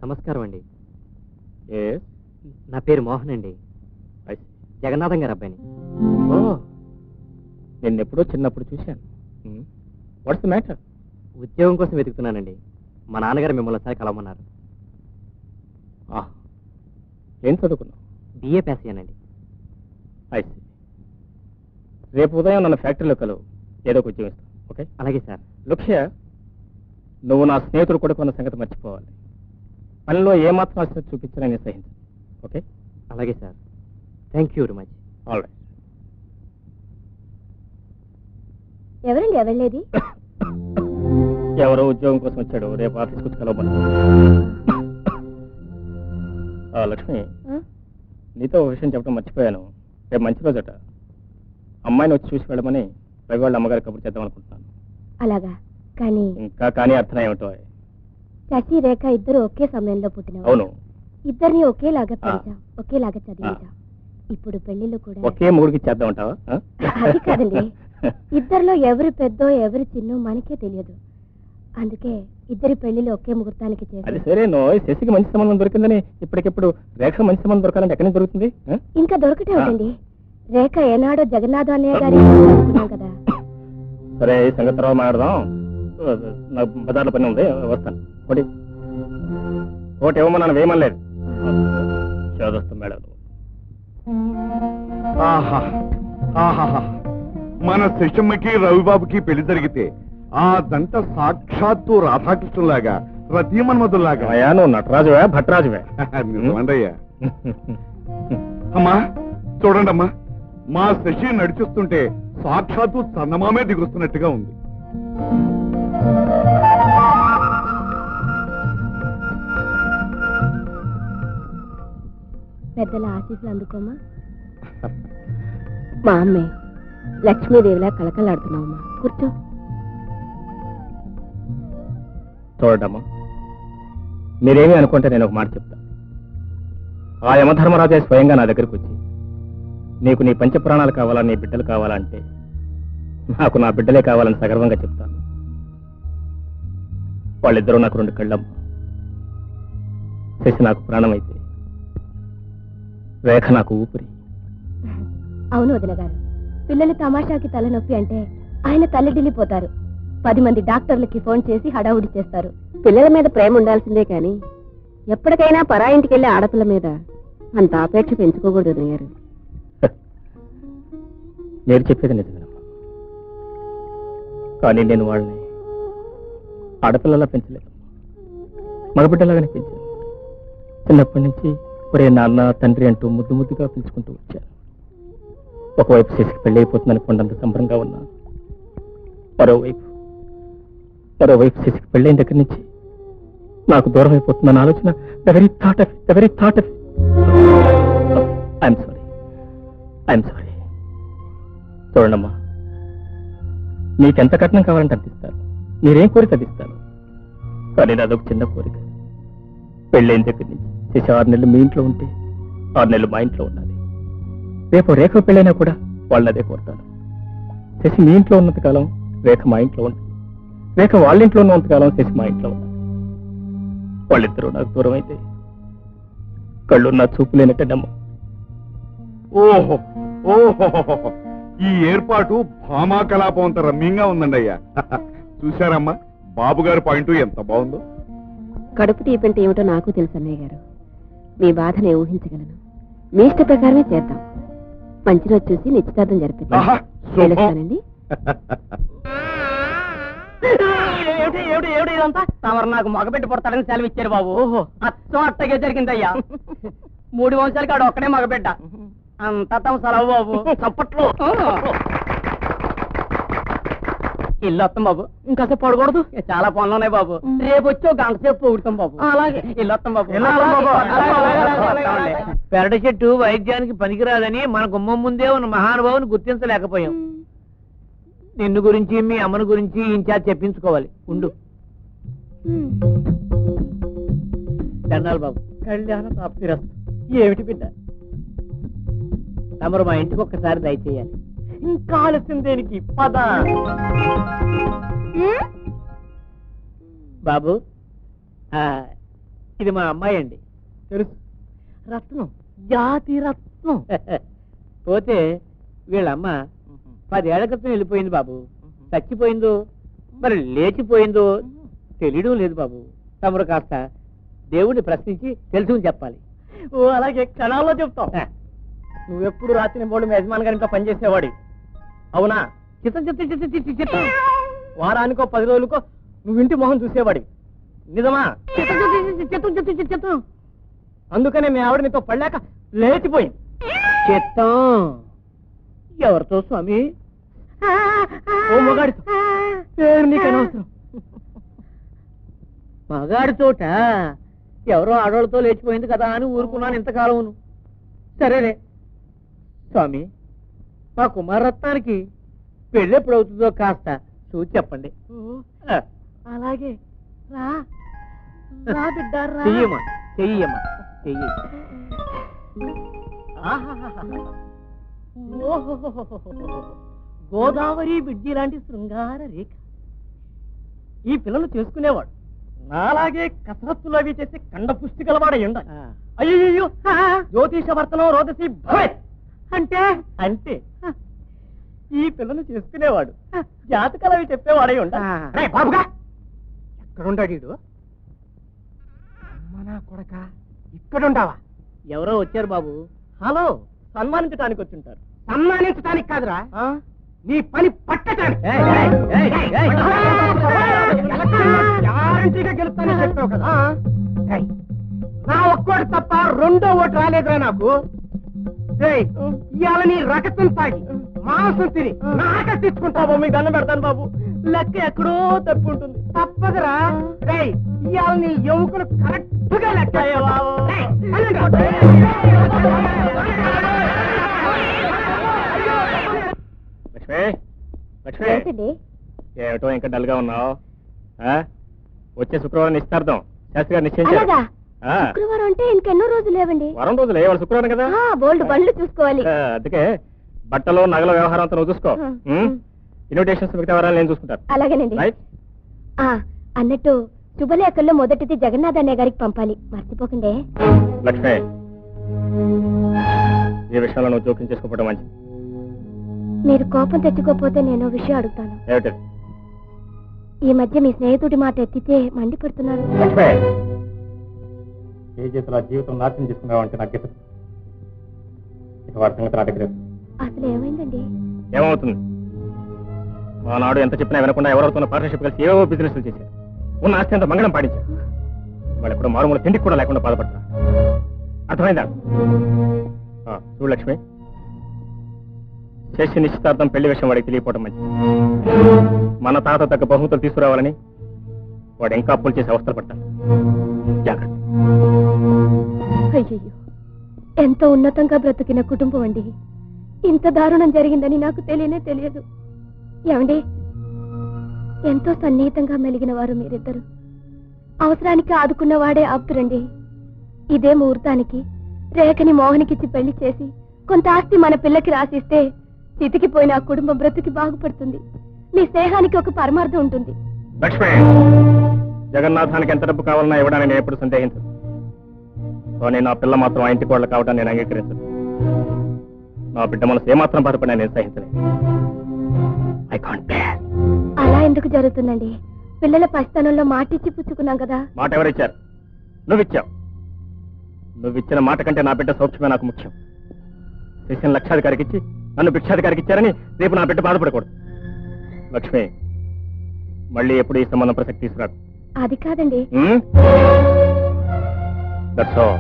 నమస్కారం అండి. నా పేరు మోహన్ అండి. జగన్నాథం గారు అబ్బాయిని. ఓ, నిన్నెప్పుడో చిన్నప్పుడు చూశాను. What's the matter? ఉద్యోగం కోసం వెతుకుతున్నానండి. మా నాన్నగారు మిమ్మల్ని ఒకసారి కలవమన్నారు. ఏం చదువుకున్నావు? బిఏ పాస్ అయ్యానండి. అయితే రేపు ఉదయం నన్ను ఫ్యాక్టరీలో కలవు, ఏదో ఒక ఉద్యోగం ఇస్తాను. ఓకే? అలాగే సార్. లక్ష్య, నువ్వు నా స్నేహితుడు కొడుకు అన్న సంగతి మర్చిపోవాలి. పనిలో ఏమాత్రం ఆసక్తి చూపించినా నేను సహించను. ఓకే? అలాగే sir. Thank you very much. All right. ఎవరండి ఎవళ్ళేది? ఎవరో ఉద్యోగం కోసం వచ్చాడు, రేపు ఆఫీస్కి వచ్చి కలవమని. లక్ష్మి, నీతో ఒక విషయం చెప్పడం మర్చిపోయాను. రేపు మంచి రోజట. అమ్మాయిని వచ్చి చూసి వెళ్ళమని రవి వాళ్ళ అమ్మగారి కబురు చేద్దాం అనుకుంటున్నాను. అలాగా? కానీ ఇంకా కానీ అర్థం ఏమిటో. శశి రేఖ ఇద్దరు ఒకే సమయంలో పుట్టిన. అవును. ఇద్దరిని ఒకేలాగా పెంచాం, ఒకేలాగా చదివించాం. ఇప్పుడు పెళ్లిళ్ళు కూడా ఒకే మూడికి చేద్దాం అంటావా? అది కాదండి, ఇద్దరిలో ఎవరు పెద్దో ఎవరు చిన్నో మనకే తెలియదు. అందుకే ఇద్దరి పెళ్లిళ్ళు ఒకే ముహూర్తానికి అది చేసి. సరే, శశికి మంచి సంబంధం దొరికిందని ఇప్పటికిప్పుడు రేఖ మంచి సంబంధం దొరకాలంటే ఎక్కడి నుంచి దొరుకుతుంది? ఇంకా దొరకటే ఉందండి. రేఖ ఏనాడో జగన్నాథ అన్నయ్య గారి అనుకున్నాం కదా. సరే, ఈ సంగతి తర్వాత మాట్లాడదాం. నాకు బజార్లో పని ఉంది, వస్తాను. ఒకటి ఇవ్వమన్నాను, వేయమనలేదు. చదువుస్తాం మేడం. మన శశమ్మకి రవిబాబుకి పెళ్లి జరిగితే ఆ దంట సాక్షాత్తు రాధాకృష్ణులాగా, రతీమన్మధుల్లాగా. నువ్వు నటరాజువే భట్రాజువే? నిజమండయ్యా. అమ్మా చూడండి అమ్మా, మా శశి నడిచిస్తుంటే సాక్షాత్తు చందమామే దిగుస్తున్నట్టుగా ఉంది. పెద్దల ఆశీస్సులు అందుకోమా. మా అమ్మే లక్ష్మీదేవిలా కళకళలాడుతున్నావమ్మా. కూర్చో. చూడమ్మా, మీరేమీ అనుకుంటే నేను ఒక మాట చెప్తా. ఆ యమధర్మరాజే స్వయంగా నా దగ్గరకు వచ్చి, నీకు నీ పంచప్రాణాలు కావాలా, నీ బిడ్డలు కావాలా అంటే, నాకు నా బిడ్డలే కావాలని సగర్వంగా చెప్తాను. వాళ్ళిద్దరూ నాకు రెండు కళ్ళమ్మ. శశి నాకు ప్రాణమైతే, రేఖ నాకు ఊపిరి. అవును వదిన గారు, పిల్లలు తమాషాకి తలనొప్పి అంటే ఆయన తల్లిడిల్లిపోతారు. 10 మంది డాక్టర్లకి ఫోన్ చేసి హడావుడి చేస్తారు. పిల్లల మీద ప్రేమ ఉండాల్సిందే కానీ ఎప్పటికైనా పరాయింటికి వెళ్ళే ఆడపిల్ల మీద అంత ఆపేక్ష పెంచుకోకూడదు వదిన గారు. నేను చెప్పేది నిజమేనమ్మా, కానీ నేను వాళ్ళని ఆడపిల్లలా పెంచలేదు, మగబిడ్డలాగానే పెంచాను. చిన్నప్పటి నుంచి ఒరే నాన్న తండ్రి అంటూ ముద్దు ముద్దుగా పెంచుకుంటూ వచ్చాను. ఒకవైపు శశికి పెళ్లి అయిపోతుందని కొండంత సంబరంగా ఉన్నా, మరోవైపు శశికి పెళ్ళైన దగ్గర నుంచి నాకు దూరం అయిపోతుందన్న ఆలోచన every thought of I'm sorry. చూడండమ్మా, నీకెంత కట్నం కావాలంటే అందిస్తాను, మీరేం కోరిక అందిస్తాను. కానీ నాదొక చిన్న కోరిక. పెళ్ళైన దగ్గర నుంచి శశి 6 నెలలు మీ ఇంట్లో ఉంటే 6 నెలలు మా ఇంట్లో ఉండాలి. రేపు రేఖ పెళ్ళైనా కూడా వాళ్ళని అదే కోరుతాను. శశి మీ ఇంట్లో ఉన్నంత కాలం రేఖ మా ఇంట్లో ఉండాలి, రేఖ వాళ్ళ ఇంట్లో ఉన్నంత కాలం శశి మా ఇంట్లో ఉండాలి. వాళ్ళిద్దరూ నాకు దూరం అయితే కళ్ళు నా చూపు లేనట్టమ్మా. ఓహో ఓహో, ఈ ఏర్పాటు భామా కలాపం అంత రమ్యంగా ఉందండి అయ్యా. చూశారమ్మా, బాబు గారి పాయింట్ ఎంత బాగుందో. కడుపు తీపంటే ఏమిటో నాకు తెలుసు అన్నయ్య గారు. మీ బాధని ఊహించగలను. మీ ఇష్ట ప్రకారమే చేద్దాం. మంచి రోజు చూసి నిశ్చితార్థం జరిపిస్తానండి. ఇదంతా తమరు నాకు మగబెట్టి పుడతాడని సెలవు ఇచ్చారు బాబు. అచ్చం అట్టగే జరిగిందయ్యా. 3 వంశాలకి ఆడు ఒక్కడే మగబిడ్డ. అంతా తమ సెలవు బాబు. చప్పట్లు. ఇల్లు వస్తాం బాబు, ఇంకాసేపు పడకూడదు, చాలా పనులు ఉన్నాయి బాబు. రేపు వచ్చి 1 గంట సేపు పొగుడుతాం బాబు. అలాగే ఇల్లు వస్తాం బాబు. పెరటి చెట్టు వైద్యానికి పనికిరాదని మన గుమ్మం ముందే ఉన్న మహానుభావుని గుర్తించలేకపోయాం. నిన్ను గురించి మీ అమ్మను గురించి ఇన్ఛార్జ్ చెప్పించుకోవాలి. ఉండు. దండాలు బాబు. కళ్యాణ ప్రాప్తిరస్తు. ఏమిటి బిడ్డ, తమరు మా ఇంటికి ఒక్కసారి దయచేయాలి. ఇంకా ఆలస్యం దేనికి? పద. బాబు, ఇది మా అమ్మాయి అండి. తెలుసు, రత్నం, జాతి రత్నం. పోతే వీళ్ళమ్మ 10 ఏళ్ల క్రితం వెళ్ళిపోయింది బాబు. చచ్చిపోయిందో మరి లేచిపోయిందో తెలియడం లేదు బాబు. తమరు కాస్త దేవుడిని ప్రశ్నించి తెలుసుకుని చెప్పాలి. ఓ అలాగే క్షణాల్లో చెప్తాం. నువ్వెప్పుడు రాత్రి బోర్డు మీ యజమాని గారి ఇంట్లో పనిచేసేవాడి అవునా? చిత్తం చిత్తం చిత్తం చిత్తం చిత్తం. వారానికో 10 రోజులకో నువ్వు ఇంటి మొహం చూసేవాడి నిజమా? చిత్తం చిత్తం చిత్తం చిత్తం చిత్తం చిత్తం. అందుకనే మీ ఆవిడ నీతో పడలేక లేచిపోయింది. చిత్తం ఎవరితో స్వామి? ఓ మొగాడితో. పేరు నీకు అనవసరం. మగాడితోట ఎవరో ఆడవాళ్ళతో లేచిపోయింది కదా అని ఊరుకున్నాను ఇంతకాలం. సరేలే స్వామి, మా కుమారరత్నానికి పెళ్ళి ఎప్పుడు అవుతుందో కాస్త చూసి చెప్పండి. అలాగే రా రా బిడ్డ రా. చెయ్యమ్మా చెయ్యమ్మా చెయ్యి. గోదావరి బిడ్జి లాంటి శృంగార రేఖ. ఈ పిల్లలు చేసుకునేవాడు నాలాగే కసరత్తులు అవి చేసి కండ పుష్టి గలవాడై ఉండాలి. అయ్యో జ్యోతిష వర్తనం రోదసి భవేత్ అంటే అంటే ఈ పిల్లను చేసుకునేవాడు జాతకాలు అవి చెప్పేవాడై ఉండాలి. బాబుగా ఎక్కడుంటాడు వీడు? అమ్మనా కొడక ఇక్కడుంటావా? ఎవరో వచ్చారు బాబు. హలో, సన్మానించడానికి వచ్చింటారు. సన్మానించడానికి కాదురా, నీ పని పట్టడానికి. గ్యారంటీగా గెలుస్తానని చెప్పావు కదా. నా ఒక్కోటి తప్ప రెండో ఓటు రాలేదురా నాకు. ఇవాళ నీ రకతం తాగి మాంసం తిని నాక తెచ్చుకుంటావు. మీకు దండం పెడతాను బాబు, లెక్క ఎక్కడో తప్పు ఉంటుంది. తప్పదురా. ఇవాళ నీ ఎముకలు కరెక్ట్ గా లెక్క. లక్ష్మి, లక్ష్మి, ఏంటండి? ఏమిటో ఇంకా డల్ గా ఉన్నావు? వచ్చే శుక్రవారం నిశ్చితార్థం శాస్త్రి గారు నిశ్చయించారు. అలాగా? శుక్రవారం అంటే ఇంకెన్నో రోజులు లేవండి. వారం రోజులు వాళ్ళు శుక్రవారం కదా. బోల్డ్ బండ్లు చూసుకోవాలి. అందుకే బట్టలు నగల వ్యవహారం అంతా నువ్వు చూసుకో. ఇన్విటేషన్స్ మిగతా వారాలు నేను చూసుకుంటాను. అలాగేనండి. రైట్. అన్నట్టు శుభలేఖల్లో మొదటిది జగన్నాథ్ అన్నయ్య గారికి పంపాలి, మర్చిపోకండి. లక్ష్మి, ఈ విషయంలో నువ్వు జోక్యం చేసుకోవడం మంచిది. మీరు కోపం తెచ్చుకోకపోతే నేను విషయం అడుగుతాను. ఏమిటది? ఈ మధ్య మీ స్నేహితుడి మాట ఎత్తితే మండిపడుతున్నారు. లక్ష్మి, ఏ చేతుల జీవితం నాశనం చేసుకున్నావంటే నాకు గెలుపు. ఇక వారి సంగతి నా దగ్గర. అసలు ఏమైందండి? ఏమవుతుంది? ఆనాడు ఎంత చెప్పినా వినకుండా ఎవరితో పార్ట్నర్షిప్ కలిసి ఏవో బిజినెస్లు చేశారు. ఉన్న ఆస్తి అంతా మంగళం పాటించారు. వాళ్ళు కూడా మారుమూల తిండికి కూడా లేకుండా బాధపడుతున్నారు. అర్థమైందా? చూడు లక్ష్మి, చేసి నిశ్చితార్థం పెళ్లి విషయం వాడికి తెలియపోవడం మంచిది. మన తాత తగ్గ బహుమతులు తీసుకురావాలని వాడు ఇంకా అప్పులు చేసి అవస్థలు పడతాడు. జాగ్రత్త. అయ్యయ్యో, ఎంతో ఉన్నతంగా బ్రతికిన కుటుంబం అండి. ఇంత దారుణం జరిగిందని నాకు తెలియదు. ఏమండి, ఎంతో సన్నిహితంగా మెలిగిన వారు మీరిద్దరు. అవసరానికి ఆదుకున్న వాడే ఆప్తురండి. ఇదే ముహూర్తానికి రేఖని మోహన్కిచ్చి పెళ్లి చేసి కొంత ఆస్తి మన పిల్లకి రాసిస్తే చితికిపోయిన ఆ కుటుంబం బ్రతికి బాగుపడుతుంది. మీ స్నేహానికి ఒక పరమార్థం ఉంటుంది. లక్ష్మి, జగన్నాథానికి ఎంత డబ్బు కావాలన్నా ఇవ్వడానికి నేను ఎప్పుడు సందేహించను. కానీ నా పిల్ల మాత్రం ఆ ఇంటి కోడలు కావడం నేను అంగీకరించను. నా బిడ్డ మనసు ఏమాత్రం బాధపడినా నేను సహించలేదు. I can't bear. అలా ఎందుకు జరుగుతుందండి? పిల్లల పసితనంలో మాటిచ్చి పుచ్చుకున్నాం కదా. మాట ఎవరిచ్చారు? నువ్విచ్చావు. నువ్విచ్చిన మాట కంటే నా బిడ్డ సౌఖ్యమే నాకు ముఖ్యం. దేశం లక్షాధికారికి ఇచ్చి నన్ను భిక్షాధికారికి ఇచ్చారని రేపు నా బిడ్డ బాధపడకూడదు. లక్ష్మి, మళ్ళీ ఎప్పుడు ఈ సంబంధం ప్రసక్తి తీసుకురాకు. అది కాదండి. That's all.